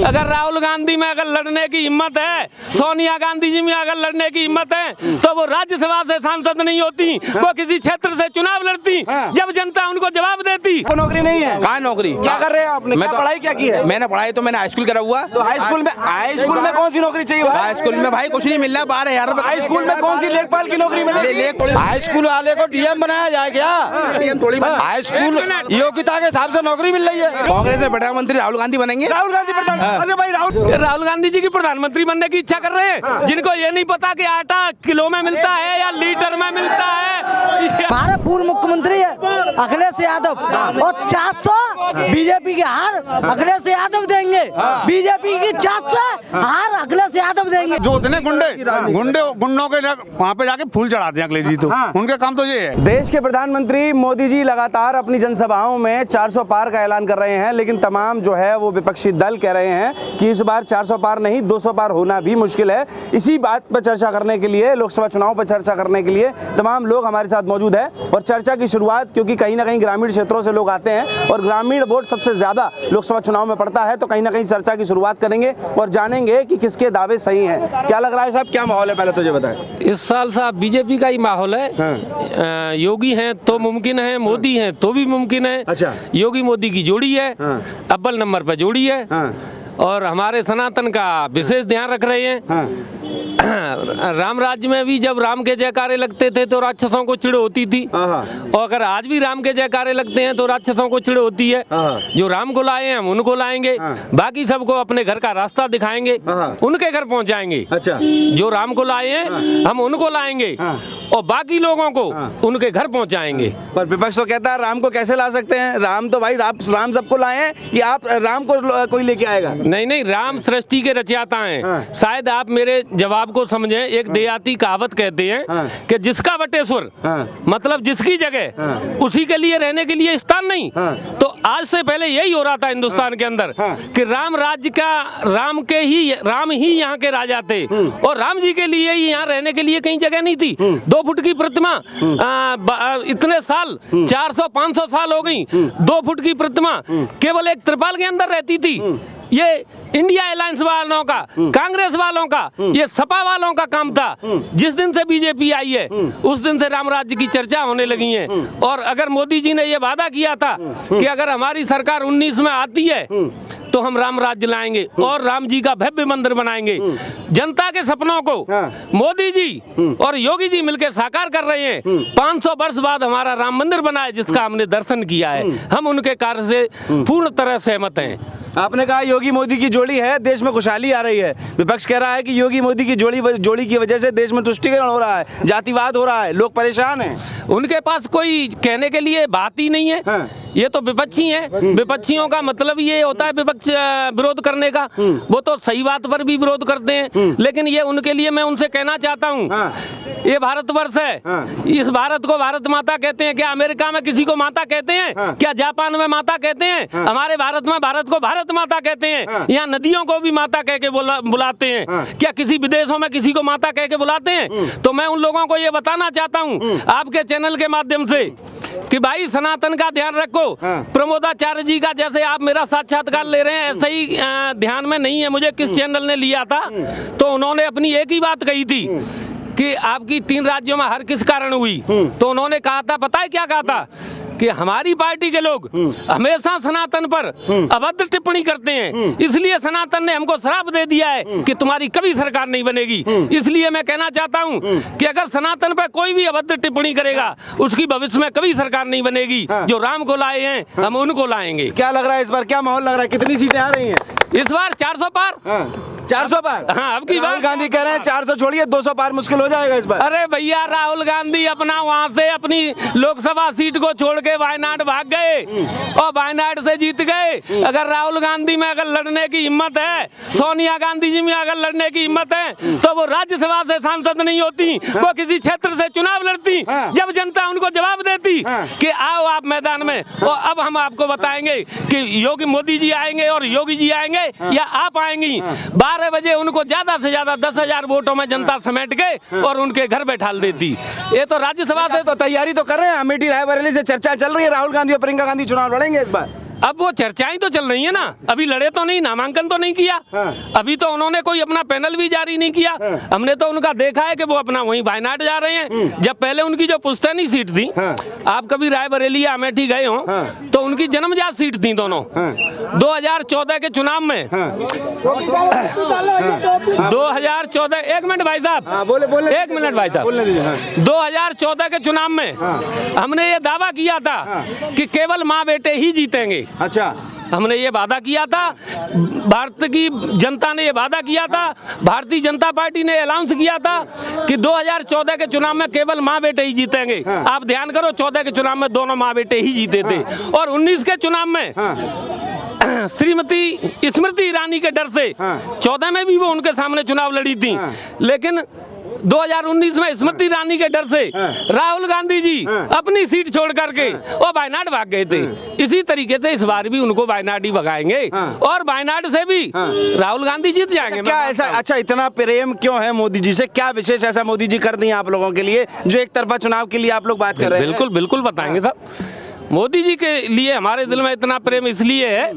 अगर राहुल गांधी में अगर लड़ने की हिम्मत है, सोनिया गांधी जी में अगर लड़ने की हिम्मत है, तो वो राज्यसभा से सांसद नहीं होती, वो किसी क्षेत्र से चुनाव लड़ती, जब जनता उनको जवाब देती। को नौकरी नहीं है, कहाँ नौकरी? क्या कर रहे हैं आपने? मैं तो पढ़ाई क्या की है? मैंने पढ़ाई तो मैंने हाई स्कूल करा हुआ। तो हाई स्कूल में कौन सी नौकरी चाहिए? हाई स्कूल में भाई कुछ नहीं मिल रहा, 12,000 रुपए। हाई स्कूल में कौन सी लेखपाल की नौकरी मिलेगी? हाई स्कूल वाले को डीएम बनाया जाए क्या? हाई स्कूल योग्यता के हिसाब से नौकरी मिल रही है। कांग्रेस में प्रधानमंत्री राहुल गांधी बनेंगे। राहुल गांधी प्रधानमंत्री? अरे भाई राहुल गांधी जी की प्रधानमंत्री बनने की इच्छा कर रहे हैं, जिनको ये नहीं पता कि आटा किलो में मिलता है या लीटर में मिलता है। हमारे पूर्व मुख्यमंत्री है अखिलेश यादव, और 400 बीजेपी के हार अखिलेश यादव देंगे। बीजेपी की 400 हार अखिलेश यादव देंगे। जो उतने गुंडों के वहाँ पे जाके फूल चढ़ाते हैं अखिलेश जी, तो उनका काम तो ये है। देश के प्रधानमंत्री मोदी जी लगातार अपनी जनसभाओं में 400 पार का ऐलान कर रहे हैं, लेकिन तमाम जो है वो विपक्षी दल कह रहे हैं कि इस बार 400 पार नहीं 200 पार होना भी मुश्किल है। इसी बात पर चर्चा करने के लिए, लोकसभा चुनाव पर चर्चा करने के लिए तमाम लोग हमारे साथ मौजूद है। और चर्चा की शुरुआत, क्योंकि कहीं ना कहीं ग्रामीण क्षेत्रों से लोग आते हैं और ग्रामीण वोट सबसे ज्यादा लोकसभा चुनाव में पड़ता है, तो कहीं ना कहीं चर्चा की शुरुआत करेंगे और जानेंगे कि किसके दावे सही हैं। क्या लग रहा है साहब, क्या माहौल है, पहले तो ये बताएं। इस साल साहब बीजेपी का ही माहौल है। योगी हैं तो मुमकिन है, मोदी हैं तो भी मुमकिन है। अच्छा। योगी मोदी की जोड़ी है, अव्वल नंबर पर जोड़ी है, और हमारे सनातन का विशेष ध्यान रख रहे हैं। राम राज्य में भी जब राम के जयकारे लगते थे तो राक्षसों को चिढ़ होती थी, और अगर आज भी राम के जयकारे लगते हैं तो राक्षसों को चिढ़ होती है। जो राम को लाए हैं हम उनको लाएंगे, बाकी सबको अपने घर का रास्ता दिखाएंगे, उनके घर पहुंचाएंगे। अच्छा। जो राम को लाए हैं हम उनको लाएंगे और बाकी लोगों को उनके घर पहुंचाएंगे। पर विपक्ष तो कहता है राम को कैसे ला सकते हैं? राम तो भाई राम सबको लाए हैं, कि आप राम को कोई लेके आएगा? नहीं, राम सृष्टि के रचयिता हैं। शायद आप मेरे जवाब को समझें। एक देहाती कहावत कहते हैं कि जिसका वटेश्वर, मतलब जिसकी जगह, उसी के लिए रहने के लिए स्थान नहीं। तो आज से पहले यही हो रहा था हिंदुस्तान के अंदर कि राम राज्य का राम ही यहाँ के राजा थे, और राम जी के लिए ही यहाँ रहने के लिए कहीं जगह नहीं थी। 2 फुट की प्रतिमा, इतने साल 400-500 साल हो गई, 2 फुट की प्रतिमा केवल एक त्रिपाल के अंदर रहती थी। ये इंडिया अलायंस वालों का, कांग्रेस वालों का, ये सपा वालों का काम था। जिस दिन से बीजेपी आई है उस दिन से राम राज्य की चर्चा होने लगी है। और अगर मोदी जी ने ये वादा किया था कि अगर हमारी सरकार 19 में आती है तो हम राम राज्य लाएंगे और राम जी का भव्य मंदिर बनाएंगे। जनता के सपनों को मोदी जी और योगी जी मिलकर साकार कर रहे हैं। 500 वर्ष बाद हमारा राम मंदिर बना है, जिसका हमने दर्शन किया है। हम उनके कार्य से पूर्ण तरह सहमत हैं। आपने कहा योगी मोदी की जोड़ी है, देश में खुशहाली आ रही है। विपक्ष कह रहा है कि योगी मोदी की जोड़ी की वजह से देश में तुष्टीकरण हो रहा है, जातिवाद हो रहा है, लोग परेशान हैं। उनके पास कोई कहने के लिए बात ही नहीं है। ये तो विपक्षी हैं। विपक्षियों का मतलब ये होता है विपक्ष विरोध करने का। वो तो सही बात पर भी विरोध करते हैं, लेकिन ये उनके लिए मैं उनसे कहना चाहता हूँ, ये भारतवर्ष है, इस भारत को भारत माता कहते हैं। क्या अमेरिका में किसी को माता कहते हैं? क्या जापान में माता कहते हैं? हमारे भारत में भारत को भारत माता कहते हैं। यहाँ नदियों को भी माता कह के बुलाते हैं। क्या किसी विदेशों में किसी को माता कह के बुलाते हैं? तो मैं उन लोगों को ये बताना चाहता हूँ आपके चैनल के माध्यम से कि भाई सनातन का ध्यान रखो। प्रमोदाचार्य जी का जैसे आप मेरा साक्षात्कार ले रहे हैं, ऐसे ही ध्यान में नहीं है मुझे किस चैनल ने लिया था, तो उन्होंने अपनी एक ही बात कही थी कि आपकी 3 राज्यों में हर किस कारण हुई। तो उन्होंने कहा था, पता है क्या कहा था, कि हमारी पार्टी के लोग हमेशा सनातन पर अभद्र टिप्पणी करते हैं, इसलिए सनातन ने हमको श्राप दे दिया है कि तुम्हारी कभी सरकार नहीं बनेगी। इसलिए मैं कहना चाहता हूं कि अगर सनातन पर कोई भी अभद्र टिप्पणी करेगा उसकी भविष्य में कभी सरकार नहीं बनेगी। जो राम को लाए हैं हम उनको लाएंगे। क्या लग रहा है इस बार, क्या माहौल लग रहा है, कितनी सीटें आ रही हैं इस बार? 400 पार। 400 पार? हाँ, अब की राहुल गांधी कह रहे हैं 400 छोड़िए 200 पार मुश्किल हो जाएगा इस बार। अरे भैया, राहुल गांधी अपना वहाँ से अपनी लोकसभा सीट को छोड़ के वायनाड भाग गए और वायनाड से जीत गए। अगर राहुल गांधी में अगर लड़ने की हिम्मत है, सोनिया गांधी जी में अगर लड़ने की हिम्मत है, तो वो राज्यसभा से सांसद नहीं होती, वो किसी क्षेत्र से चुनाव लड़ती, जब जनता उनको जवाब देती कि आओ आप मैदान में। और अब हम आपको बताएंगे कि योगी मोदी जी आएंगे और योगी जी आएंगे या आप आएंगी। 12 बजे उनको ज्यादा से ज्यादा 10,000 वोटों में जनता समेट के और उनके घर बैठा देती। ये तो राज्यसभा से तो तैयारी तो कर रहे हैं। अमेठी रायबरेली से चर्चा चल रही है, राहुल गांधी और प्रियंका गांधी चुनाव लड़ेंगे इस बार। अब वो चर्चाएं तो चल रही है ना, अभी लड़े तो नहीं, नामांकन तो नहीं किया, अभी तो उन्होंने कोई अपना पैनल भी जारी नहीं किया। हमने तो उनका देखा है कि वो अपना वहीं वायनाड जा रहे हैं। जब पहले उनकी जो पुश्तैनी सीट थी, आप कभी रायबरेली या अमेठी गए हो तो उनकी जन्मजात सीट थी दोनों। 2014 के चुनाव में 2014, एक मिनट भाई साहब, एक मिनट भाई साहब, 2014 के चुनाव में हमने ये दावा किया था कि केवल माँ बेटे ही जीतेंगे। अच्छा, हमने ये वादा किया था, भारत की जनता ने ये वादा किया था, भारतीय जनता पार्टी ने अनाउंस किया था कि 2014 के चुनाव में केवल माँ बेटे ही जीतेंगे। आप ध्यान करो, 14 के चुनाव में दोनों माँ बेटे ही जीते थे, और 19 के चुनाव में श्रीमती स्मृति ईरानी के डर से 14 में भी वो उनके सामने चुनाव लड़ी थी, लेकिन 2019 में स्मृति ईरानी के डर से राहुल गांधी जी अपनी सीट छोड़ करके वो वायनाड भाग गए थे। इसी तरीके से इस बार भी उनको वायनाड ही भगाएंगे, और वायनाड से भी राहुल गांधी जीत जाएंगे। क्या ऐसा, अच्छा इतना प्रेम क्यों है मोदी जी से? क्या विशेष ऐसा मोदी जी कर दिए आप लोगों के लिए जो एक तरफा चुनाव के लिए आप लोग बात कर रहे हैं? बिल्कुल बिल्कुल बताएंगे साहब। मोदी जी के लिए हमारे दिल में इतना प्रेम इसलिए है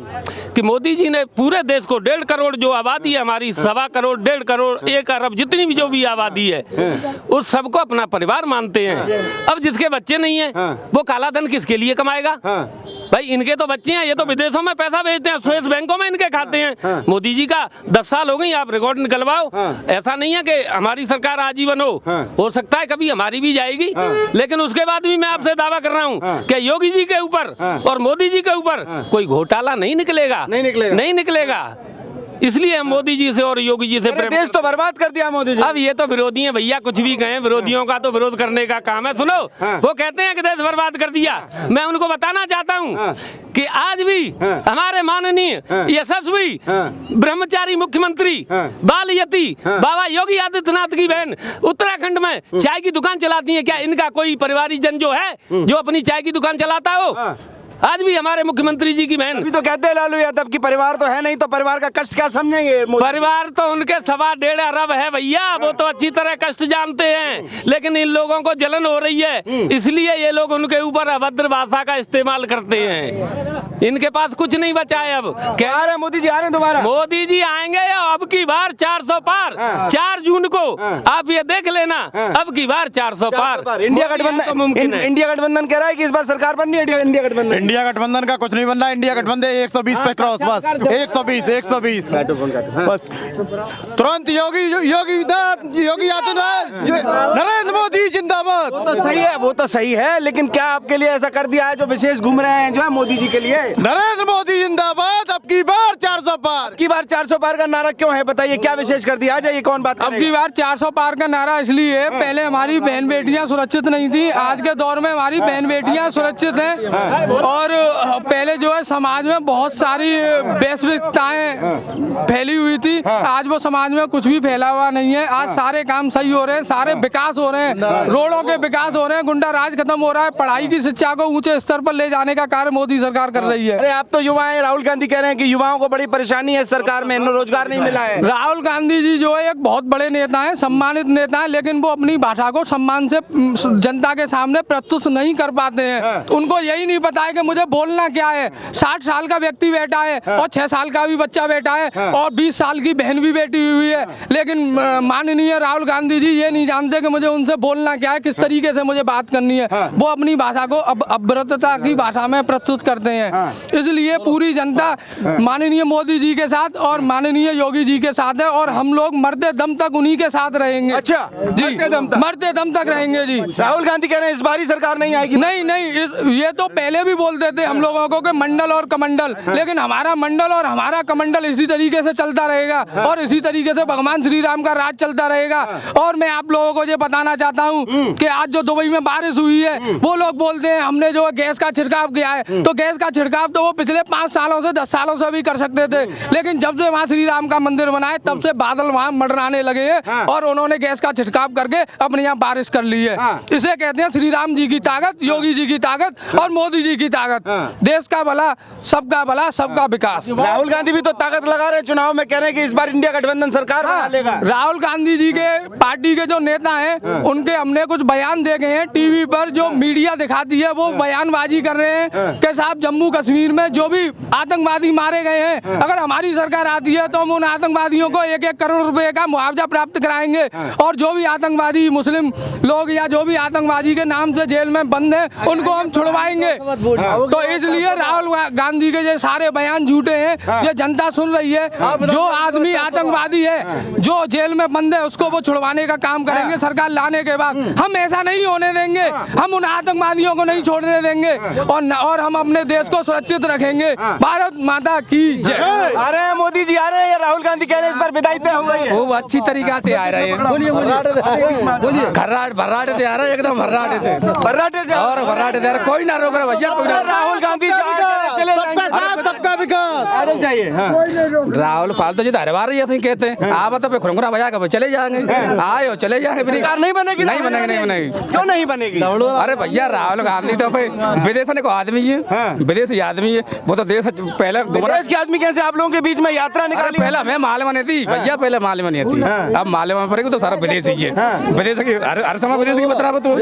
कि मोदी जी ने पूरे देश को 1.5 करोड़ जो आबादी है हमारी, 1.25 करोड़, 1.5 करोड़, 1 अरब, जितनी भी जो भी आबादी है, उस सबको अपना परिवार मानते हैं। अब जिसके बच्चे नहीं है वो काला धन किसके लिए कमाएगा? भाई इनके तो बच्चे हैं, ये तो विदेशों में पैसा भेजते हैं, स्विस बैंकों में इनके खाते हैं। मोदी जी का 10 साल हो गई, आप रिकॉर्ड निकलवाओ। ऐसा नहीं है कि हमारी सरकार आजीवन हो सकता है कभी हमारी भी जाएगी, लेकिन उसके बाद भी मैं आपसे दावा कर रहा हूँ कि योगी के ऊपर और मोदी जी के ऊपर कोई घोटाला नहीं निकलेगा, नहीं निकलेगा। इसलिए हम मोदी जी से और योगी जी से देश तो बर्बाद कर दिया मोदी जी। अब ये तो विरोधी हैं भैया, कुछ भी कहें, विरोधियों का तो विरोध करने का काम है। सुनो, वो कहते हैं कि देश बर्बाद कर दिया। मैं उनको बताना चाहता हूँ कि आज भी हमारे माननीय यशस्वी ब्रह्मचारी मुख्यमंत्री बाल यती बाबा योगी आदित्यनाथ की बहन उत्तराखंड में चाय की दुकान चलाती है। क्या इनका कोई परिवारिक जन जो है जो अपनी चाय की दुकान चलाता हो? आज भी हमारे मुख्यमंत्री जी की बहन। अभी तो कहते हैं लालू यादव की परिवार तो है नहीं, तो परिवार का कष्ट क्या समझेंगे? परिवार तो उनके 1.25 अरब है भैया, वो तो अच्छी तरह कष्ट जानते हैं, लेकिन इन लोगों को जलन हो रही है, इसलिए ये लोग उनके ऊपर अभद्र भाषा का इस्तेमाल करते हैं। इनके पास कुछ नहीं बचा है। अब क्या आ रहे मोदी जी? आ रहे हैं दोबारा? मोदी जी आएंगे अब की बार 400 पार। 4 जून को आप ये देख लेना, अब की बार 400 पार। इंडिया गठबंधन मुमकिन है। इंडिया गठबंधन कह रहा है कि इस बार सरकार बननी है। इंडिया गठबंधन, इंडिया गठबंधन का कुछ नहीं बनना। इंडिया गठबंधन 120 पे क्रॉस, बस 120 बस। तुरंत योगी आदित्यनाथ, नरेंद्र मोदी जिंदाबाद। वो तो सही है, वो तो सही है, लेकिन क्या आपके लिए ऐसा कर दिया है जो विशेष घूम रहे हैं जो है मोदी जी के लिए? नरेंद्र मोदी जिंदाबाद। अब की बार 400 पार। की बार 400 पार का नारा क्यों है, बताइए क्या विशेष कर दिया? आ जाइए, कौन बात अब की बार 400 पार का नारा इसलिए, पहले हमारी बहन बेटियां सुरक्षित नहीं थी, आज के दौर में हमारी बहन बेटियां सुरक्षित हैं। और पहले जो है समाज में बहुत सारी वैश्विकताएं फैली हुई थी, आज वो समाज में कुछ भी फैला हुआ नहीं है। आज सारे काम सही हो रहे हैं, सारे विकास हो रहे हैं, रोडों के विकास हो रहे हैं, गुंडा राज खत्म हो रहा है, पढ़ाई की शिक्षा को ऊंचे स्तर पर ले जाने का कार्य मोदी सरकार कर रही है। अरे आप तो युवा हैं, राहुल गांधी कह रहे हैं कि युवाओं को बड़ी परेशानी है सरकार में, रोजगार नहीं मिला है। राहुल गांधी जी जो है एक बहुत बड़े नेता हैं, सम्मानित नेता हैं, लेकिन वो अपनी भाषा को सम्मान से जनता के सामने प्रस्तुत नहीं कर पाते हैं। उनको यही नहीं पता है कि मुझे बोलना क्या है। 60 साल का व्यक्ति बैठा है और 6 साल का भी बच्चा बैठा है और 20 साल की बहन भी बैठी हुई है, लेकिन माननीय राहुल गांधी जी ये नहीं जानते कि मुझे उनसे बोलना क्या है, किस तरीके से मुझे बात करनी है। वो अपनी भाषा को अभद्रता की भाषा में प्रस्तुत करते हैं। इसलिए पूरी जनता माननीय मोदी जी के साथ और माननीय योगी जी के साथ है, और हम लोग मरते दम तक उन्हीं के साथ रहेंगे। अच्छा जी, मरते दम तक रहेंगे जी। राहुल गांधी कह रहे हैं इस बारी सरकार नहीं आएगी। नहीं, ये तो पहले भी बोलते थे हम लोगों को कि मंडल और कमंडल, लेकिन हमारा मंडल और हमारा कमंडल इसी तरीके से चलता रहेगा और इसी तरीके से भगवान श्री राम का राज चलता रहेगा। और मैं आप लोगों को ये बताना चाहता हूँ कि आज जो दुबई में बारिश हुई है, वो लोग बोलते हैं हमने जो गैस का छिड़काव किया है, तो गैस का छिड़काव तो वो पिछले 5 सालों से 10 सालों से भी कर सकते थे, लेकिन जब से वहाँ श्री राम का मंदिर बना है तब से बादल वहाँ मंडराने लगे हैं और उन्होंने गैस का छिड़काव करके अपने यहाँ बारिश कर ली है। इसे कहते हैं श्री राम जी की ताकत, योगी जी की ताकत और मोदी जी की ताकत। देश का भला, सबका विकास। राहुल गांधी भी तो ताकत लगा रहे हैं चुनाव में, कह रहे हैं कि इस बार इंडिया गठबंधन सरकार बना लेगा। राहुल गांधी जी के पार्टी के जो नेता हैं उनके हमने कुछ बयान देखे हैं टीवी पर, जो मीडिया दिखाती है वो बयानबाजी कर रहे हैं कि साहब जम्मू कश्मीर कश्मीर में जो भी आतंकवादी मारे गए हैं, अगर हमारी सरकार आती है तो हम उन आतंकवादियों को 1-1 करोड़ रुपए का मुआवजा प्राप्त कराएंगे। और जो भी आतंकवादी मुस्लिम लोग या जो भी आतंकवादी के नाम से जेल में बंद है उनको हम छुड़वाएंगे। तो इसलिए राहुल गांधी के ये सारे बयान झूठे हैं। ये जनता सुन रही है। जो आदमी आतंकवादी है, जो जेल में बंद है, उसको वो छुड़वाने का काम करेंगे सरकार लाने के बाद। हम ऐसा नहीं होने देंगे। हम उन आतंकवादियों को नहीं छोड़ने देंगे और हम अपने देश को सुरक्षित रखेंगे। भारत माता की जय। आ रहे हैं मोदी जी, आ रहे हैं। राहुल गांधी कह रहे हैं इस पर विदाई तय हो गई है। वो अच्छी तरीके से आ रहे हैं। बोलिए भर्राटे से आ रहे हैं, एकदम भर्राटे से और भर्राटे से कोई ना रोक रहा भैया, कोई ना। राहुल गांधी चले सबका विकास चाहिए। राहुल फालतू जी हर बार ऐसे ही कहते हैं। आप तो खुरमुरा बजा कर चले जाएंगे, आए हो चले जाएंगे। सरकार नहीं बनेगी, नहीं बनेगी, नहीं बनेगी। क्यों नहीं बनेगी? अरे भैया राहुल गांधी तो विदेश को आदमी है, विदेशी आदमी है। वो तो देश पहले विदेश के आदमी कैसे आप लोगों के बीच में यात्रा निकाली? पहले हमें मालूम नहीं थी भैया, पहले मालूम नहीं थी। अब मालूम पड़ेगी तो सारा विदेशी है। विदेश की हर समय विदेश की बता रहा। तो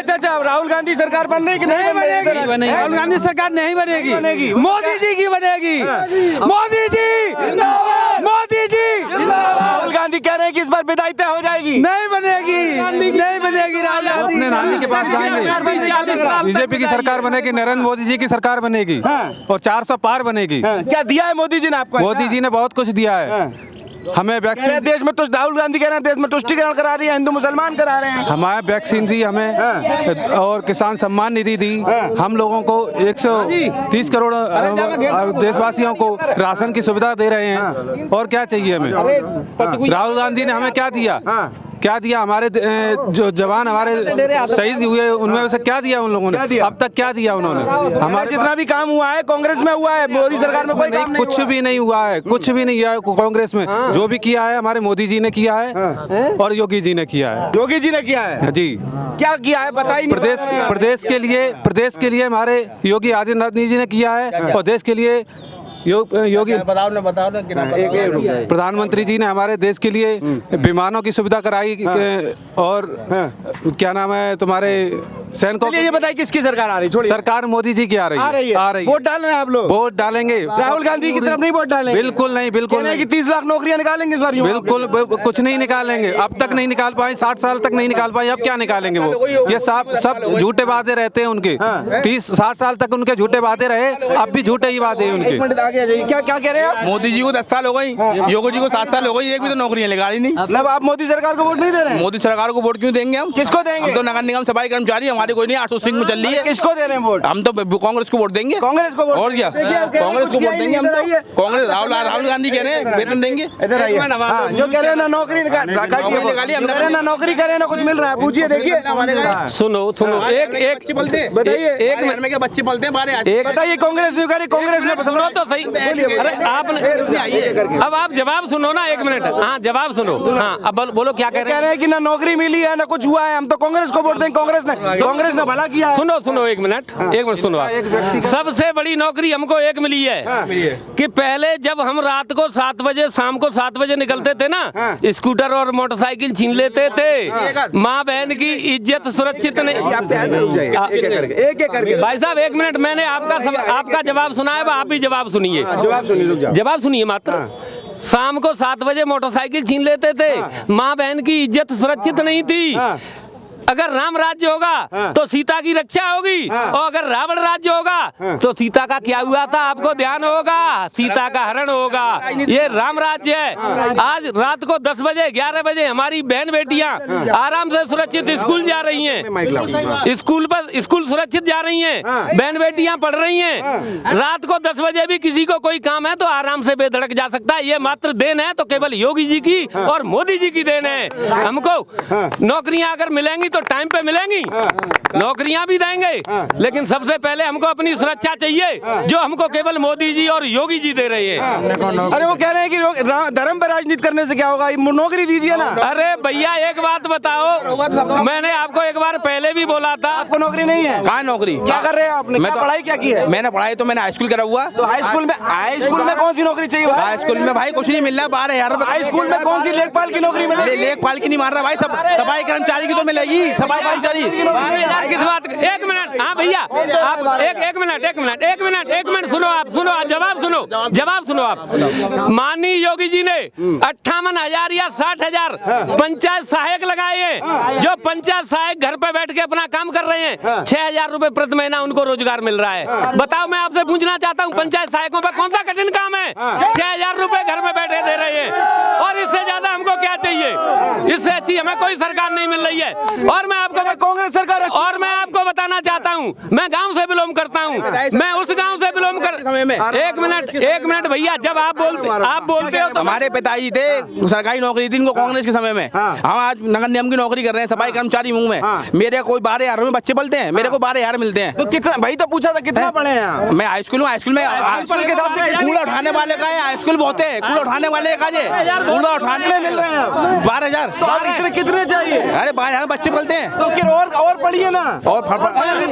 चाचा राहुल गांधी सरकार बन रही कि नहीं बनेगी? राहुल गांधी सरकार नहीं बनेगी, मोदी जी की बनेगी। मोदी जी, मोदी जी। राहुल गांधी कह रहे हैं कि इस बार विदाई तय हो जाएगी। नहीं बनेगी, नहीं बनेगी। राहुल गांधी अपने नानी के पास जाएंगे। बीजेपी की सरकार बनेगी, नरेंद्र मोदी जी की सरकार बनेगी और 400 पार बनेगी। क्या दिया है मोदी जी ने आपको? मोदी जी ने बहुत कुछ दिया है हमें। वैक्सीन देश में तो राहुल गांधी कह रहे हैं देश में तुष्टिकरण करा रही है, हिंदू मुसलमान करा रहे हैं। हमारे वैक्सीन दी हमें और किसान सम्मान निधि दी। हम लोगों को 130 करोड़ देशवासियों को राशन की सुविधा दे रहे हैं। और क्या चाहिए हमें? राहुल गांधी ने हमें क्या दिया? क्या दिया? हमारे जो जवान हमारे शहीद हुए उनमें से क्या दिया उन लोगों ने? अब तक क्या दिया उन्होंने? हमारे जितना भी काम हुआ है कांग्रेस में हुआ है, मोदी सरकार में कोई काम नहीं, कुछ भी नहीं हुआ है। कुछ भी नहीं हुआ है कांग्रेस में। जो भी किया है हमारे मोदी जी ने किया है और योगी जी ने किया है। योगी जी ने किया है जी। क्या किया है बताइए। प्रदेश के लिए हमारे योगी आदित्यनाथ जी ने किया है और देश के लिए योगी प्रधानमंत्री जी ने हमारे देश के लिए विमानों की सुविधा कराई। और क्या नाम है तुम्हारे सैनिकों? ये बताइए किसकी सरकार आ रही? छोड़िए, सरकार मोदी जी की आ रही है। वोट डाल रहे हैं आप लोग? वोट डालेंगे। राहुल गांधी की तरफ नहीं वोट डालेंगे? बिल्कुल नहीं, बिल्कुल नहीं। 30 लाख नौकरियां निकालेंगे इस बार? बिल्कुल कुछ नहीं निकालेंगे। अब तक नहीं निकाल पाए, 60 साल तक नहीं निकाल पाए, अब क्या निकालेंगे वो? ये सब झूठे वादे रहते हैं उनके। 30-60 साल तक उनके झूठे वादे रहे, अब भी झूठे ही वादे हैं उनके। क्या क्या कह रहे हैं आप? मोदी जी को 10 साल हो गई, योगी जी को 7 साल हो गई, एक भी तो नौकरियां निकाली नहीं। मतलब आप मोदी सरकार को वोट नहीं दे रहे हैं? मोदी सरकार को वोट क्यों देंगे हम? किसको देंगे? हम तो नगर निगम सफाई कर्मचारी, हमारी कोई नहीं 800 सिंह में चल रही है। किसको दे रहे हैं वोट? हम तो कांग्रेस को वोट देंगे। कांग्रेस को वोट? और क्या, कांग्रेस को वोट देंगे हम तो। कांग्रेस राहुल गांधी कह रहे हैं वेतन देंगे। इधर आइए। जो कह रहे हैं ना नौकरी निकाली, ना नौकरी करे ना कुछ मिल रहा है। पूछिए, देखिए। सुनो एक बताइए, एक घर में क्या बच्चे पलते हैं बारे? बताइए, कांग्रेस नहीं करी, कांग्रेस ने सुनो तो सही। अरे आपने अब आप जवाब सुनो ना, 1 मिनट। हाँ जवाब सुनो। हाँ अब बोलो क्या कह रहे हैं? कि ना नौकरी मिली है ना कुछ हुआ है, हम तो कांग्रेस को वोट देंगे। कांग्रेस ने भला किया है। सुनो 1 मिनट सुनो आप। सबसे बड़ी नौकरी हमको एक मिली है कि पहले जब हम रात को 7 बजे, शाम को 7 बजे निकलते थे ना, स्कूटर और मोटरसाइकिल छीन लेते थे। माँ बहन की इज्जत सुरक्षित नहीं। भाई साहब 1 मिनट, मैंने आपका जवाब सुना है, आप भी जवाब सुनिए। जवाब सुनिए मात्र। शाम को 7 बजे मोटरसाइकिल छीन लेते थे, माँ बहन की इज्जत सुरक्षित नहीं थी। अगर राम राज्य होगा तो सीता की रक्षा होगी, और अगर रावण राज्य होगा तो सीता का क्या हुआ था आपको ध्यान होगा? सीता का हरण होगा। ये राम राज्य है। आज रात को 10 बजे 11 बजे हमारी बहन बेटियां आराम से सुरक्षित स्कूल जा रही हैं। स्कूल सुरक्षित जा रही हैं, बहन बेटियां पढ़ रही हैं। रात को 10 बजे भी किसी को कोई काम है तो आराम से बेधड़क जा सकता है। ये मात्र देन है तो केवल योगी जी की और मोदी जी की देन है। हमको नौकरियां अगर मिलेंगी तो टाइम पे मिलेंगी, नौकरियां भी देंगे, लेकिन सबसे पहले हमको अपनी सुरक्षा चाहिए, जो हमको केवल मोदी जी और योगी जी दे रहे हैं। अरे वो कह रहे हैं कि धर्म पे राजनीति करने से क्या होगा, नौकरी दीजिए ना। अरे भैया एक बात बताओ, मैंने आपको एक बार पहले भी बोला था, आपको नौकरी नहीं है। कहाँ नौकरी? क्या कर रहे हैं आपने? मैं पढ़ाई क्या की है? मैंने पढ़ाई तो मैंने हाई स्कूल करा हुआ। तो हाई स्कूल में कौन सी नौकरी चाहिए? हाई स्कूल में भाई कुछ नहीं मिल रहा, 12,000 रुपए। हाई स्कूल में कौन सी लेखपाल की नौकरी मिलेगी? लेखपाल की नहीं मार रहा भाई, सब सफाई कर्मचारी की तो मिलेगी। सफाई कर्मचारी 12,000 किस बात? एक मिनट, हाँ भैया आप एक मिनट सुनो, आप सुनो, जवाब सुनो आप। माननीय योगी जी ने 58,000 या 60,000 पंचायत सहायक लगाए हैं, जो पंचायत सहायक घर पे बैठ के अपना काम कर रहे हैं। 6,000 रुपए प्रति महीना उनको रोजगार मिल रहा है। बताओ, मैं आपसे पूछना चाहता हूँ, पंचायत सहायकों पर कौन सा कठिन काम है? 6,000 रुपए घर में बैठे दे रहे हैं, और इससे ज्यादा हमको क्या चाहिए? इससे अच्छी हमें कोई सरकार नहीं मिल रही है। और मैं आपको कांग्रेस सरकार, और मैं आपको बताना चाहता हूँ, मैं गांव से बिलोंग करता हूँ, मैं उस गांव से बिलोंग कर। एक मिनट भैया, जब आप बोलते हो तो हमारे पिताजी थे, सरकारी नौकरी थी इनको कांग्रेस के समय में। हम आज नगर निगम की नौकरी कर रहे हैं, सफाई कर्मचारी हूँ मैं। मेरे कोई 12,000 में बच्चे पलते हैं, मेरे को 12,000 मिलते हैं। तो कितना भाई, तो पूछा था कितना पढ़े हैं? मैं हाई स्कूल हूँ, हाई स्कूल में कूड़ा उठाने वाले का है, हाई स्कूल बहुत है, कूड़ा उठाने वाले का है, कूड़ा उठाने में मिल रहे हैं 12,000। तो कितने चाहिए? अरे 12,000 बच्चे पलते हैं, तो फिर और पढ़िए ना, और पढ़े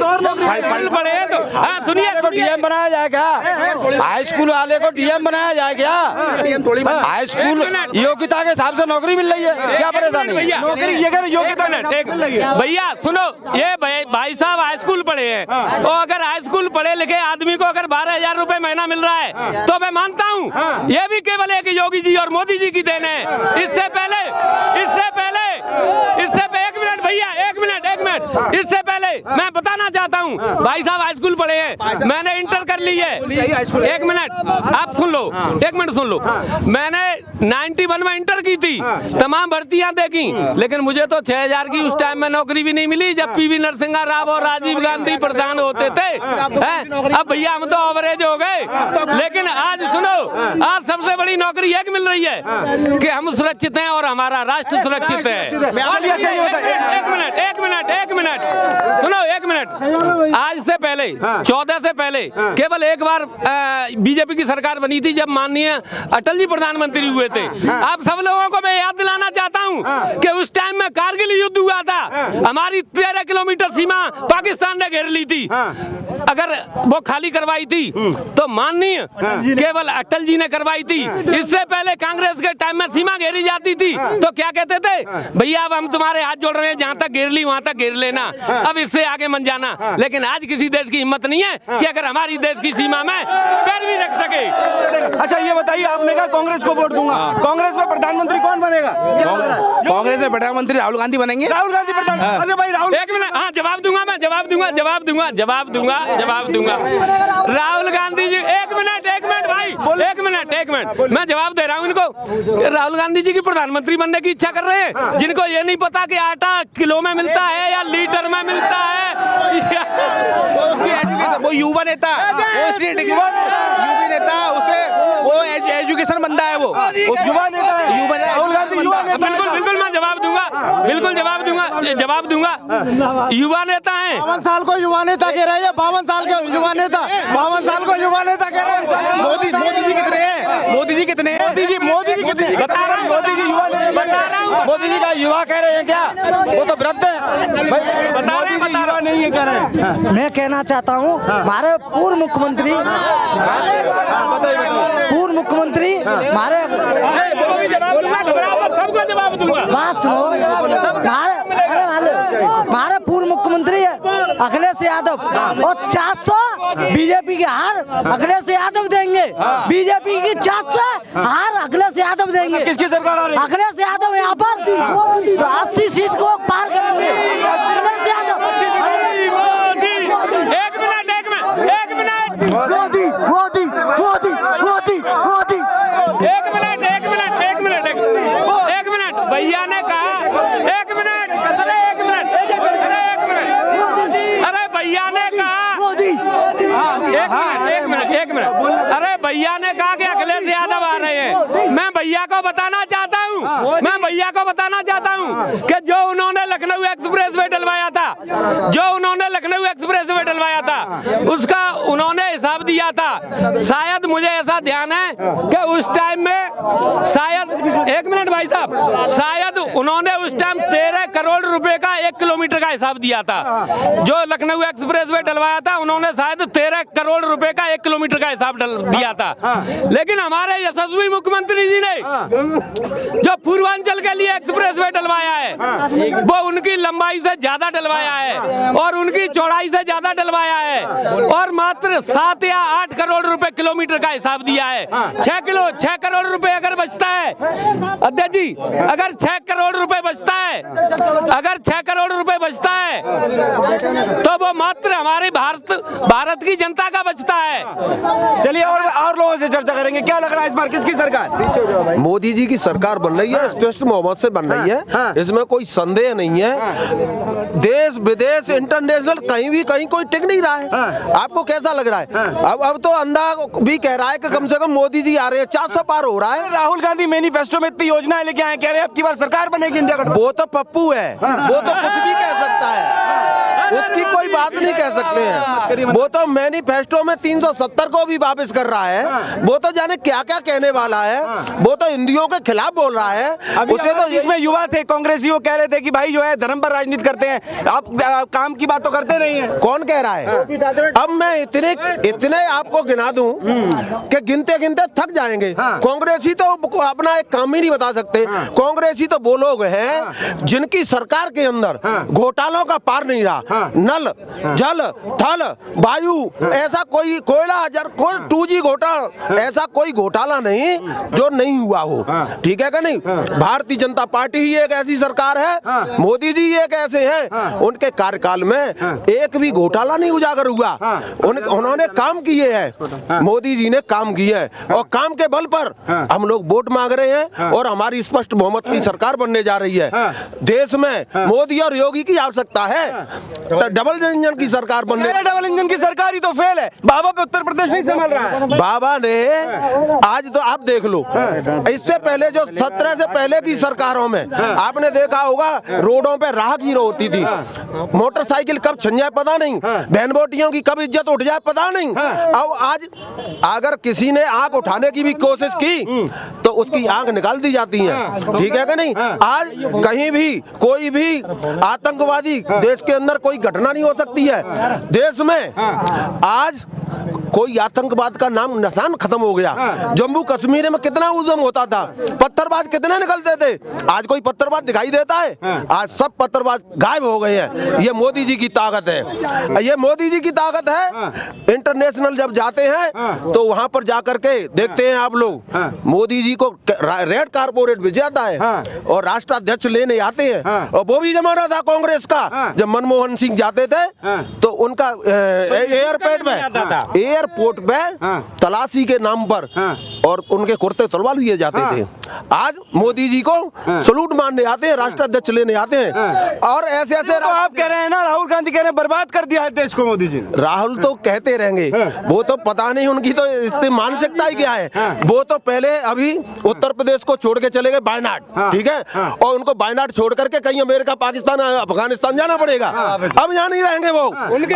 तो सुनिए, डीएम बनाया जाए क्या? हाई स्कूल वाले को डीएम बनाया जाए क्या? हाई स्कूल योग्यता के हिसाब से नौकरी मिल रही है, क्या परेशानी है? नौकरी ये अगर योग्यता भैया सुनो, ये भाई साहब हाई स्कूल पढ़े हैं, और अगर हाई स्कूल पढ़े लिखे आदमी को अगर 12,000 रुपए महीना मिल रहा है तो मैं मानता हूँ ये भी केवल एक योगी जी और मोदी जी की देन है। इससे पहले इससे पहले मैं बताना चाहता हूँ, भाई साहब हाई स्कूल पढ़े हैं, मैंने इंटर कर ली है। एक मिनट आप सुन लो, मैंने 91 में इंटर की थी, तमाम भर्तियां देखी, लेकिन मुझे तो 6,000 की उस टाइम में नौकरी भी नहीं मिली जब पीवी नरसिंह राव और राजीव गांधी प्रधान होते थे। अब भैया हम तो एवरेज हो गए, लेकिन आज सुनो, आज सबसे बड़ी नौकरी एक मिल रही है कि हम सुरक्षित हैं और हमारा राष्ट्र सुरक्षित है। एक मिनट सुनो, एक मिनट। आज से पहले 14 से पहले केवल एक बार बीजेपी की सरकार बनी थी जब माननीय अटल जी प्रधानमंत्री हुए थे। आप सब लोगों को मैं याद दिलाना चाहता हूं कि उस टाइम में कारगिल युद्ध हुआ था, हमारी 13 किलोमीटर सीमा पाकिस्तान ने घेर ली थी। अगर वो खाली करवाई थी तो माननीय केवल अटल जी ने करवाई थी। इससे पहले कांग्रेस के टाइम में सीमा घेरी जाती थी तो क्या कहते थे, भैया अब हम तुम्हारे हाथ जोड़ रहे हैं, जहां तक घेर ली वहां तक घेर लेना, अब इससे आगे मत जाना। लेकिन आज किसी देश की हिम्मत नहीं है कि अगर हमारी देश की सीमा में पैर भी रख सके। अच्छा ये बताइए, आपने कहा कांग्रेस को वोट दूंगा, कांग्रेस में प्रधानमंत्री कौन बनेगा? कांग्रेस में प्रधानमंत्री राहुल गांधी बनेंगे। राहुल गांधी प्रधानमंत्री? अरे भाई राहुल, एक मिनट, हाँ जवाब दूंगा मैं, जवाब दूंगा। राहुल गांधी जी, एक मिनट भाई, एक मिनट मैं जवाब दे रहा हूँ इनको। राहुल गांधी जी की प्रधानमंत्री बनने की इच्छा कर रहे हैं, जिनको ये नहीं पता कि आटा किलो में मिलता है या लीटर में मिलता है। वो युवा नेता, उसे वो एजुकेशन बंदा है, वो युवा नेता है, राहुल गांधी युवा नेता। बिल्कुल मैं जवाब दूंगा। युवा नेता है। 52 साल को युवा नेता कह रहे हैं, 52 साल के युवा नेता, 52 साल को युवा नेता कह रहे हैं। मोदी जी कितने हैं? मोदी जी कितने बता रहा हूँ, मोदी जी का युवा कह रहे हैं क्या? वो तो वृद्ध है। बता रहा नहीं ये कह रहे हैं। मैं कहना चाहता हूँ, हमारे पूर्व मुख्यमंत्री हमारे सबको जवाब दूंगा। बात सुनो, हमारे पूर्व मुख्यमंत्री अखिलेश यादव, और 400 बीजेपी के हार अखिलेश यादव देंगे। बीजेपी की 400 हार अखिलेश यादव देंगे। किसकी सरकार आ रही है? अखिलेश यादव यहाँ पर 80 सीट को पार करेंगे। अखिलेश यादव। एक मिनट भैया ने कहा, एक मिनट, अरे भैया ने कहा, एक मिनट, अरे भैया ने कहा कि अखिलेश यादव आ रहे हैं। मैं भैया को बताना चाहता हूँ कि जो उन्होंने लखनऊ एक्सप्रेस वे डलवाया था दिया। जो उन्होंने लखनऊ एक्सप्रेस वे डलवाया था उसका उन्होंने हिसाब दिया था। शायद मुझे ऐसा ध्यान है कि उस टाइम में शायद, एक मिनट भाई साहब, शायद उन्होंने उस टाइम 13 करोड़ रुपए का 1 किलोमीटर का हिसाब दिया था। जो लखनऊ एक्सप्रेस वे डलवाया था उन्होंने शायद 13 करोड़ रुपए का 1 किलोमीटर का हिसाब दिया था। लेकिन हमारे यशस्वी मुख्यमंत्री जी ने जो पूर्वांचल के लिए एक्सप्रेस वे डलवाया है वो उनकी लंबाई से ज्यादा डलवाया है और उनकी चौड़ाई से ज्यादा डलवाया है और मात्र 7 या 8 करोड़ रुपए किलोमीटर का हिसाब दिया है। 6 करोड़ रुपए अगर बचता है अध्यक्ष जी, अगर 6 करोड़ रुपए बचता है, अगर 6 करोड़ रुपए बचता है तो वो मात्र हमारे भारत की जनता का बचता है। चलिए और लोगों से चर्चा करेंगे। क्या लग रहा है इस बार किसकी सरकार? मोदी जी की सरकार बन रही है, स्पष्ट मोहम्मद से बन रही है, इसमें कोई संदेह नहीं है। देश विदेश इंटरनेशनल कहीं कोई टिक नहीं रहा है। आपको कैसा लग रहा है? अब तो अंधा भी कह रहा है कि कम से कम मोदी जी आ रहे हैं, 400 पार हो रहा है। राहुल गांधी मैनिफेस्टो में इतनी योजनाएं लेके आए, कह रहे हैं अब की बार सरकार बनेगी इंडिया गठबंधन। वो तो पप्पू है, वो तो कुछ भी कह सकता है, उसकी कोई बात नहीं कह सकते हैं। वो तो मैनिफेस्टो में 370 को भी वापस कर रहा है, वो तो जाने क्या क्या कहने वाला है, वो तो हिंदुओं के खिलाफ बोल रहा है। उसे तो इसमें युवा थे कांग्रेसी, वो कह रहे थे कि भाई जो है धर्म पर राजनीति करते हैं, आप काम की बात तो करते नहीं है। कौन कह रहा है? अब मैं इतने आपको गिना दूं कि गिनते गिनते थक जाएंगे। कांग्रेसी तो अपना एक काम ही नहीं बता सकते। कांग्रेसी तो वो लोग हैं जिनकी सरकार के अंदर घोटालों का पार नहीं रहा। नल, जल, थल, वायु, ऐसा कोई कोयला, कोई 2G घोटाला, ऐसा कोई घोटाला नहीं जो नहीं हुआ हो। ठीक है कि नहीं? भारतीय जनता पार्टी ही एक ऐसी सरकार है, मोदी जी एक ऐसे हैं, उनके कार्यकाल में एक भी घोटाला नहीं उजागर हुआ। उन्होंने काम किए हैं, मोदी जी ने काम किया है और काम के बल पर हम लोग वोट मांग रहे हैं और हमारी स्पष्ट बहुमत की सरकार बनने जा रही है। देश में मोदी और योगी की आवश्यकता है, डबल इंजन की सरकार बनने। डबल इंजन की सरकार ही तो फेल है। बाबा पे उत्तर प्रदेश नहीं संभाल रहा है। बाबा ने आज तो आप देख लो, इससे पहले जो 17 से पहले की सरकारों में आपने देखा होगा रोडों पे राहगीर होती थी, मोटरसाइकिल कब छिन जाए पता नहीं, बहन बेटियों की कब इज्जत उठ जाए पता नहीं। अब आज अगर किसी ने आंख उठाने की भी कोशिश की तो उसकी आंख निकाल दी जाती है। ठीक है कि नहीं? आज कहीं भी कोई भी आतंकवादी देश के अंदर कोई घटना नहीं हो सकती है। देश में आज कोई आतंकवाद का नाम निशान खत्म हो गया। जम्मू कश्मीर में कितना उद्यम होता था, पत्थरबाज कितने निकलते थे, आज कोई पत्थरबाज दिखाई देता है? आज सब पत्थरबाज गायब हो गए हैं। ये मोदी जी की ताकत है, ये मोदी जी की ताकत है। इंटरनेशनल जब जाते हैं तो वहां पर जाकर के देखते हैं आप लोग, मोदी जी को रेड कारपोरेट भेजा जाता है और राष्ट्राध्यक्ष लेने आते हैं। और वो भी जमाना था कांग्रेस का, जब मनमोहन सिंह जाते थे तो उनका एयरपोर्ट पे तलाशी के नाम पर और उनके कुर्ते तलवा लिए जाते थे। आज मोदी जी को सलूट मारने आते हैं, राष्ट्राध्यक्ष लेने आते हैं। और ऐसे ऐसे तो आप कह रहे हैं ना, राहुल गांधी कह रहे हैं बर्बाद कर दिया है देश को मोदी जी ने। राहुल तो कहते रहेंगे, वो तो पता नहीं उनकी तो इतनी मानसिकता ही क्या है। वो तो पहले अभी उत्तर प्रदेश को छोड़ के चले गए वायनाड, ठीक है, और उनको वायनाड छोड़ करके कहीं अमेरिका, पाकिस्तान, अफगानिस्तान जाना पड़ेगा। अब यहाँ नहीं रहेंगे वो,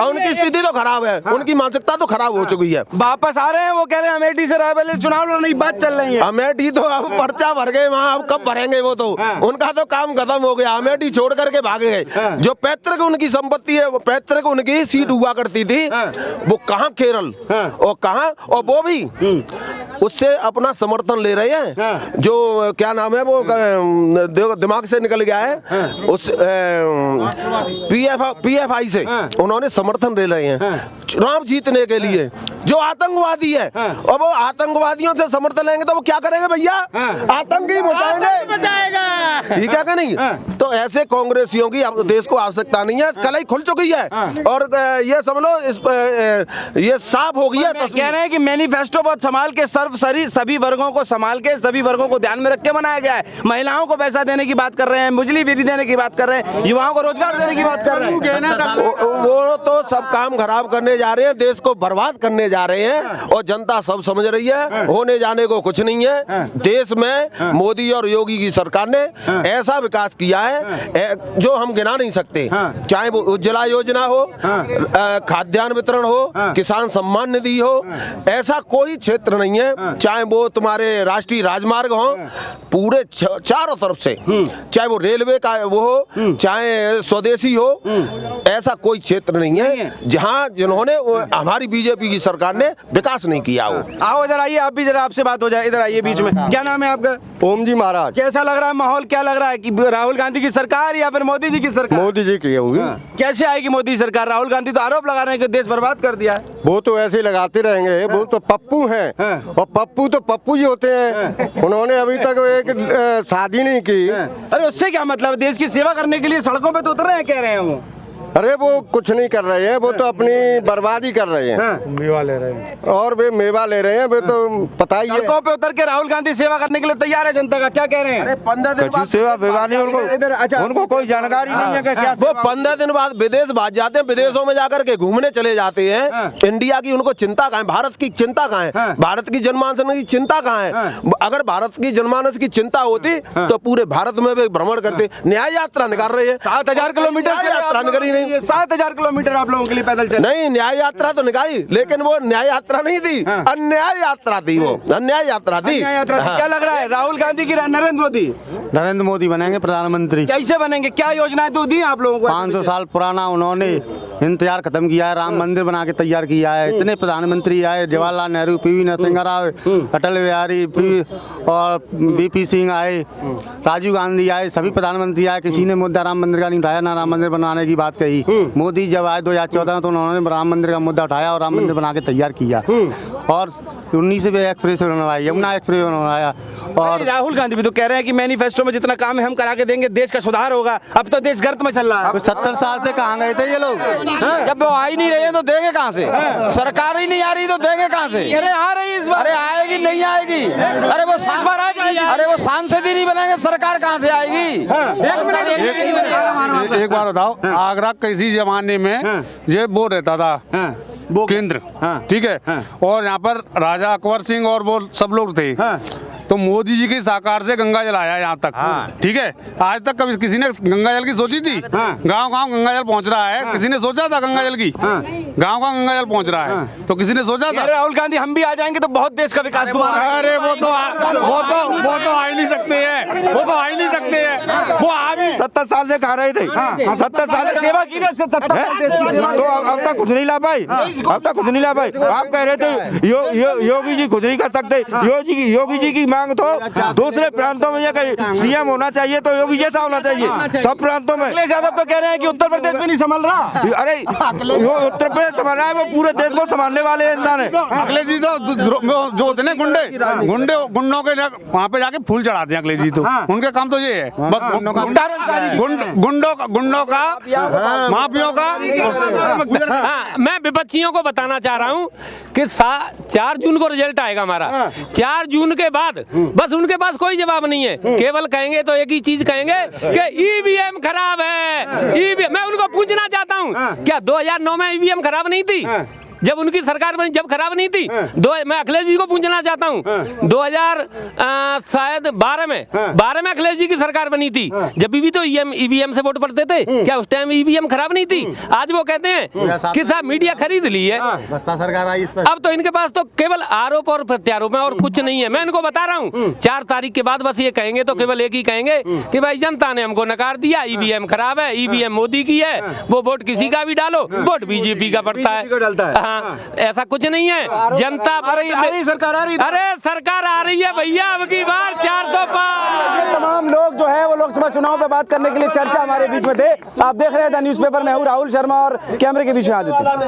उनकी स्थिति तो खराब है, उनकी मानसिकता तो खराब हो चुकी है। वापस आ रहे हैं, वो कह रहे हैं अमेठी से रायबरेली चुनाव लड़ने की बात चल रही है। अमेठी तो अब पर्चा भर गए वहाँ, अब कब भरेंगे वो तो, उनका तो काम खत्म हो गया। अमेठी छोड़ करके भागे गए। जो पैतृक उनकी संपत्ति है, वो पैतृक उनकी सीट हुआ करती थी, वो कहाँ केरल और कहाँ, और वो भी उससे अपना समर्थन ले रहे हैं। जो क्या नाम है वो दिमाग से निकल गया है, उस PFI से उन्होंने समर्थन ले रहे हैं चुनाव जीतने के लिए। जो आतंकवादी है और वो आतंकवादियों से समर्थन लेंगे तो वो क्या करेंगे भैया? आतंकी बचाएगा। ठीक है कि नहीं? तो ऐसे कांग्रेसियों की देश को आवश्यकता नहीं है, कलाई खुल चुकी है और ये समझ लो ये साफ हो गई है। कह रहे हैं कि मैनिफेस्टो बहुत संभाल के सभी वर्गों को संभाल के, सभी वर्गों को ध्यान में रख के बनाया गया है। महिलाओं को पैसा देने की बात कर रहे हैं, बिजली फ्री देने की बात कर रहे हैं, युवाओं को रोजगार देने की बात कर रहे हैं। वो तो सब काम खराब करने जा रहे हैं, देश को बर्बाद करने जा रहे हैं और जनता सब समझ रही है। होने आने जाने को कुछ नहीं है। देश में मोदी और योगी की सरकार ने ऐसा विकास किया है जो हम गिना नहीं सकते, चाहे वो उज्ज्वला योजना हो, खाद्यान्न वितरण हो, किसान सम्मान निधि हो, ऐसा कोई क्षेत्र नहीं है, चाहे वो तुम्हारे राष्ट्रीय राजमार्ग हो, पूरे चारों तरफ से, चाहे वो रेलवे का वो हो, चाहे स्वदेशी हो, ऐसा कोई क्षेत्र नहीं है जहां जिन्होंने हमारी बीजेपी की सरकार ने विकास नहीं किया हो। आओ इधर आइए, आप भी जरा आपसे बात हो जाए, इधर आइए बीच में। क्या नाम है आपका? ओम जी महाराज। कैसा लग रहा है माहौल, क्या लग रहा है कि राहुल गांधी की सरकार या फिर मोदी जी की सरकार? मोदी जी की होगी। कैसे आएगी मोदी सरकार? राहुल गांधी तो आरोप लगा रहे हैं कि देश बर्बाद कर दिया है। वो तो ऐसे ही लगाते रहेंगे, वो तो पप्पू हैं, और पप्पू तो पप्पू जी होते हैं। उन्होंने अभी तक एक शादी नहीं की। अरे उससे क्या मतलब, देश की सेवा करने के लिए सड़कों पे तो उतर रहे हैं, कह रहे हैं वो। अरे वो कुछ नहीं कर रहे हैं, वो तो अपनी बर्बादी कर रहे हैं, मेवा ले रहे हैं, और वे मेवा ले रहे हैं, वे तो पता ही है। सड़कों पे उतर के राहुल गांधी सेवा करने के लिए तैयार है जनता का, क्या कह रहे हैं? 15 दिन बाद सेवा वेवा नहीं उनको कोई जानकारी नहीं है क्या। वो 15 दिन बाद विदेश भाग जाते हैं, विदेशों में जाकर के घूमने चले जाते हैं। इंडिया की उनको चिंता कहाँ है, भारत की चिंता कहाँ है, भारत की जनमानस की चिंता कहाँ है? अगर भारत की जनमानस की चिंता होती तो पूरे भारत में वे भ्रमण करते। न्याय यात्रा निकाल रहे हैं, 7000 किलोमीटर यात्रा निकाली नहीं, 7000 किलोमीटर आप लोगों के लिए पैदल चले। नहीं, न्याय यात्रा तो निकाली, लेकिन वो न्याय यात्रा नहीं थी, अन्याय यात्रा थी, वो अन्याय यात्रा थी। क्या लग रहा है, राहुल गांधी की नरेंद्र मोदी? नरेंद्र मोदी बनेंगे प्रधानमंत्री। कैसे बनेंगे, क्या योजनाएं तो दी आप लोगों को? 500 साल पुराना उन्होंने इंतजार खत्म किया है, राम मंदिर बना के तैयार किया है। इतने प्रधानमंत्री आए, जवाहरलाल नेहरू, पीवी नरसिम्हा राव, अटल बिहारी और बीपी सिंह आए, राजीव गांधी आए, सभी प्रधानमंत्री आए, किसी ने मुद्दा राम मंदिर का नहीं उठाया, ना राम मंदिर बनवाने की बात कही। मोदी जब आए 2014 में तो उन्होंने राम मंदिर का मुद्दा उठाया और राम मंदिर बना के तैयार किया, और 19 एक्सप्रेस बनवाया, यमुना एक्सप्रेस बनवाया। और राहुल गांधी भी तो कह रहे हैं कि मैनिफेस्टो में जितना काम है हम करा के देंगे, देश का सुधार होगा। अब तो देश गर्त में चल रहा है। 70 साल से कहाँ गए थे ये लोग? जब वो आ ही नहीं रहे हैं तो देंगे कहाँ से? सरकार ही नहीं आ रही तो देंगे कहाँ से? अरे आ रही इस बार। अरे आएगी नहीं आएगी? अरे वो सांसद ही नहीं बनेंगे, सरकार कहाँ से आएगी? एक बार बताओ, आगरा किसी जमाने में ये वो रहता था वो केंद्र, ठीक है, और यहाँ पर राजा अकबर सिंह और वो सब लोग थे, तो मोदी जी की सहकार से गंगा जल आया यहाँ तक, ठीक है। आज तक कभी किसी ने गंगा जल की सोची थी? गांव गांव गंगा जल पहुँच रहा है, किसी ने सोचा था गंगा जल की? गांव गांव गंगा जल पहुँच रहा है, तो किसी ने सोचा था? राहुल गांधी हम भी आ जाएंगे तो बहुत देश का विकास। अरे वो तो आ ही नहीं सकते हैं, वो तो आ ही नहीं सकते हैं, वो आ भी 70 साल से खा रहे थे, 70 साल से सेवा की ना, तो अब तक कुछ नहीं ला पाई, अब तक कुछ नहीं ला पाई। आप कह रहे थे योगी जी कुछ नहीं कर सकते, योगी जी की मांग तो दूसरे प्रांतों में ये सीएम होना चाहिए, तो योगी जैसा होना चाहिए सब प्रांतों में। अखिलेश यादव तो कह रहे हैं कि उत्तर प्रदेश में नहीं संभल रहा। अरे उत्तर प्रदेश संभाल रहा है, वो पूरे देश को संभालने वाले इंसान है। अखिलेश जी तो जो होते ना गुंडों के वहाँ पे जाके फूल चढ़ाते हैं अखिलेश जी, तो उनके काम तो ये है, बस गुंडों का माफियों का। मैं विपक्षियों को बताना चाह रहा हूँ कि 4 जून को रिजल्ट आएगा हमारा। 4 जून के बाद बस उनके पास कोई जवाब नहीं है, केवल कहेंगे तो एक ही चीज कहेंगे कि ईवीएम खराब है। ईवीएम, मैं उनको पूछना चाहता हूँ, क्या 2009 में ईवीएम खराब नहीं थी जब उनकी सरकार बनी, जब खराब नहीं थी? मैं अखिलेश जी को पूछना चाहता हूँ, 2012 में अखिलेश जी की सरकार बनी थी, जब भी तो ईवीएम से वोट पड़ते थे, क्या उस टाइम ईवीएम खराब नहीं थी? आज वो कहते हैं कि साहब मीडिया खरीद ली है, सरकार आई इस पर। अब तो इनके पास तो केवल आरोप और प्रत्यारोप है और कुछ नहीं है। मैं इनको बता रहा हूँ 4 तारीख के बाद बस ये कहेंगे तो केवल एक ही कहेंगे कि भाई जनता ने हमको नकार दिया, ईवीएम खराब है, ईवीएम मोदी की है, वो वोट किसी का भी डालो, वोट बीजेपी का पड़ता है। ऐसा कुछ नहीं है, जनता सरकार आ रही, अरे सरकार आ रही है भैया, अब की बार 400 पार। तमाम लोग जो है वो लोकसभा चुनाव पे बात करने के लिए चर्चा हमारे बीच में थे। आप देख रहे थे न्यूज़पेपर में हूँ राहुल शर्मा और कैमरे के पीछे आ देते।